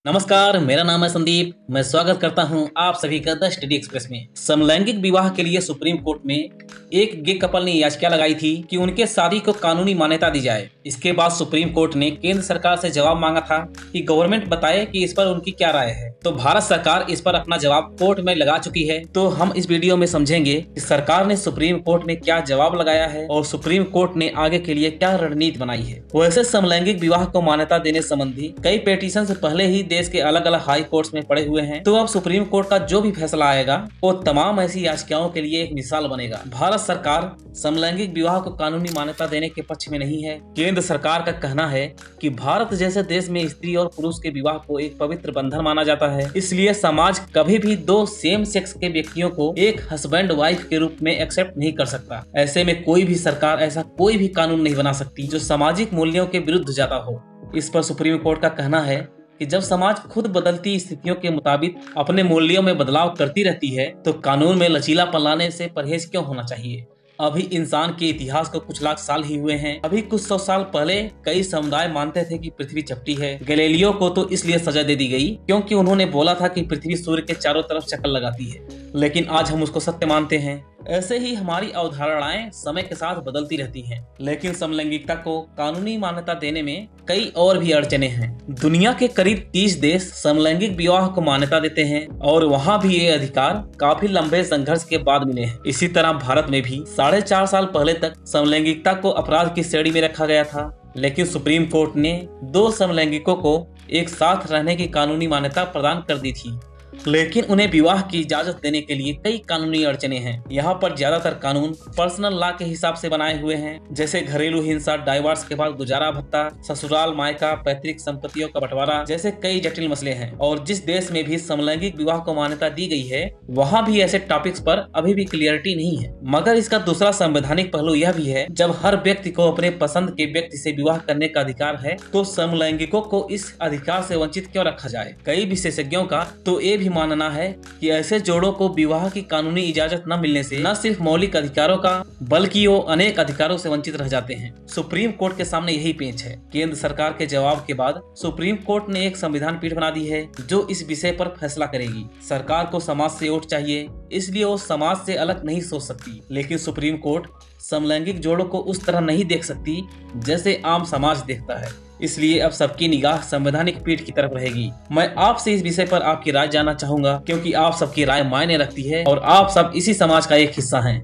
नमस्कार, मेरा नाम है संदीप। मैं स्वागत करता हूं आप सभी का द स्टडी एक्सप्रेस में। समलैंगिक विवाह के लिए सुप्रीम कोर्ट में एक गे कपल ने याचिका लगाई थी कि उनके शादी को कानूनी मान्यता दी जाए। इसके बाद सुप्रीम कोर्ट ने केंद्र सरकार से जवाब मांगा था कि गवर्नमेंट बताए कि इस पर उनकी क्या राय है। तो भारत सरकार इस पर अपना जवाब कोर्ट में लगा चुकी है। तो हम इस वीडियो में समझेंगे कि सरकार ने सुप्रीम कोर्ट में क्या जवाब लगाया है और सुप्रीम कोर्ट ने आगे के लिए क्या रणनीति बनाई है। वैसे समलैंगिक विवाह को मान्यता देने संबंधी कई पिटीशन पहले ही देश के अलग अलग हाई कोर्ट्स में पड़े हुए हैं। तो अब सुप्रीम कोर्ट का जो भी फैसला आएगा वो तमाम ऐसी याचिकाओं के लिए एक मिसाल बनेगा। भारत सरकार समलैंगिक विवाह को कानूनी मान्यता देने के पक्ष में नहीं है। केंद्र सरकार का कहना है कि भारत जैसे देश में स्त्री और पुरुष के विवाह को एक पवित्र बंधन माना जाता है, इसलिए समाज कभी भी दो सेम सेक्स के व्यक्तियों को एक हस्बैंड वाइफ के रूप में एक्सेप्ट नहीं कर सकता। ऐसे में कोई भी सरकार ऐसा कोई भी कानून नहीं बना सकती जो सामाजिक मूल्यों के विरुद्ध जाता हो। इस पर सुप्रीम कोर्ट का कहना है कि जब समाज खुद बदलती स्थितियों के मुताबिक अपने मूल्यों में बदलाव करती रहती है तो कानून में लचीलापन लाने से परहेज क्यों होना चाहिए। अभी इंसान के इतिहास को कुछ लाख साल ही हुए हैं। अभी कुछ सौ साल पहले कई समुदाय मानते थे कि पृथ्वी चपटी है। गैलीलियो को तो इसलिए सजा दे दी गई क्योंकि उन्होंने बोला था कि पृथ्वी सूर्य के चारों तरफ चक्कर लगाती है, लेकिन आज हम उसको सत्य मानते हैं। ऐसे ही हमारी अवधारणाएं समय के साथ बदलती रहती हैं, लेकिन समलैंगिकता को कानूनी मान्यता देने में कई और भी अड़चने हैं। दुनिया के करीब 30 देश समलैंगिक विवाह को मान्यता देते हैं और वहाँ भी ये अधिकार काफी लंबे संघर्ष के बाद मिले हैं। इसी तरह भारत में भी 4.5 साल पहले तक समलैंगिकता को अपराध की श्रेणी में रखा गया था, लेकिन सुप्रीम कोर्ट ने दो समलैंगिकों को एक साथ रहने की कानूनी मान्यता प्रदान कर दी थी। लेकिन उन्हें विवाह की इजाजत देने के लिए कई कानूनी अड़चने हैं। यहाँ पर ज्यादातर कानून पर्सनल लॉ के हिसाब से बनाए हुए हैं, जैसे घरेलू हिंसा, डाइवोर्स के बाद गुजारा भत्ता, ससुराल मायका, पैतृक संपत्तियों का बंटवारा जैसे कई जटिल मसले हैं। और जिस देश में भी समलैंगिक विवाह को मान्यता दी गई है वहाँ भी ऐसे टॉपिक्स पर अभी भी क्लियरिटी नहीं है। मगर इसका दूसरा संवैधानिक पहलू यह भी है, जब हर व्यक्ति को अपने पसंद के व्यक्ति से विवाह करने का अधिकार है तो समलैंगिकों को इस अधिकार से वंचित क्यों रखा जाए। कई विशेषज्ञों का तो ये भी मानना है कि ऐसे जोड़ों को विवाह की कानूनी इजाजत न मिलने से न सिर्फ मौलिक अधिकारों का बल्कि वो अनेक अधिकारों से वंचित रह जाते हैं। सुप्रीम कोर्ट के सामने यही पेच है। केंद्र सरकार के जवाब के बाद सुप्रीम कोर्ट ने एक संविधान पीठ बना दी है जो इस विषय पर फैसला करेगी। सरकार को समाज से वोट चाहिए, इसलिए वो समाज से अलग नहीं सोच सकती, लेकिन सुप्रीम कोर्ट समलैंगिक जोड़ों को उस तरह नहीं देख सकती जैसे आम समाज देखता है। इसलिए अब सबकी निगाह संवैधानिक पीठ की तरफ रहेगी। मैं आपसे इस विषय पर आपकी राय जानना चाहूंगा, क्योंकि आप सबकी राय मायने रखती है और आप सब इसी समाज का एक हिस्सा हैं।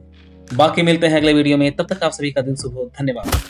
बाकी मिलते हैं अगले वीडियो में, तब तक आप सभी का दिन शुभ हो। धन्यवाद।